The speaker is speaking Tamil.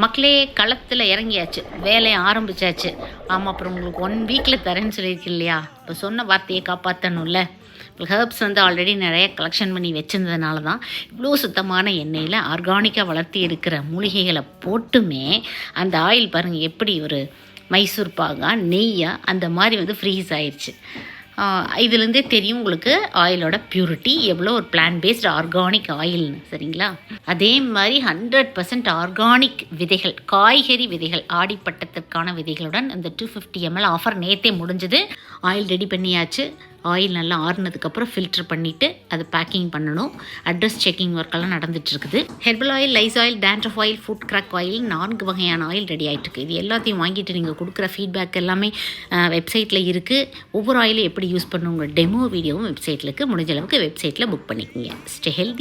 மக்களே களத்தில் இறங்கியாச்சு, வேலையை ஆரம்பித்தாச்சு. ஆமாம், அப்புறம் உங்களுக்கு 1 வீக்கில் தரேன்னு சொல்லியிருக்கு இல்லையா? இப்போ சொன்ன வார்த்தையை காப்பாற்றணும்ல. ஹெர்ப்ஸ் ஆல்ரெடி நிறைய கலெக்ஷன் பண்ணி வச்சுருந்ததுனால தான் இவ்வளோ சுத்தமான எண்ணெயில் ஆர்கானிக்காக வளர்த்தி இருக்கிற மூலிகைகளை போட்டுமே அந்த ஆயில் பாருங்கள் எப்படி ஒரு மைசூர் பாகா நெய்யாக அந்த மாதிரி ஃப்ரீஸ் ஆயிடுச்சு. இதுலேருந்தே தெரியும் உங்களுக்கு ஆயிலோட பியூரிட்டி எவ்வளோ ஒரு பிளான்ட் பேஸ்டு ஆர்கானிக் ஆயில்னு. சரிங்களா? அதே மாதிரி 100% ஆர்கானிக் விதைகள், காய்கறி விதைகள், ஆடிப்பட்டத்திற்கான விதைகளுடன் அந்த 250 ml ஆஃபர் நேற்றே முடிஞ்சது. ஆயில் ரெடி பண்ணியாச்சு. ஆயில் நல்லா ஆறுனதுக்கப்புறம் ஃபில்டர் பண்ணிவிட்டு அதை பேக்கிங் பண்ணணும். அட்ரஸ் செக்கிங் ஒர்க்கெல்லாம் நடந்துகிட்ருக்குது. Herbal oil, lice oil, dandruff oil, foot crack oil, 4 வகையான ஆயில் ரெடி ஆகிட்டுருக்கு. இது எல்லாத்தையும் வாங்கிட்டு நீங்கள் கொடுக்குற ஃபீட்பேக் எல்லாமே வெப்சைட்டில் இருக்குது. ஒவ்வொரு ஆயிலும் எப்படி யூஸ் பண்ணுங்கிற டெமோ வீடியோவும் வெப்சைட்டில் இருக்குது. முடிஞ்ச அளவுக்கு வெப்சைட்டில் புக் பண்ணிக்கோங்க. Stay healthy.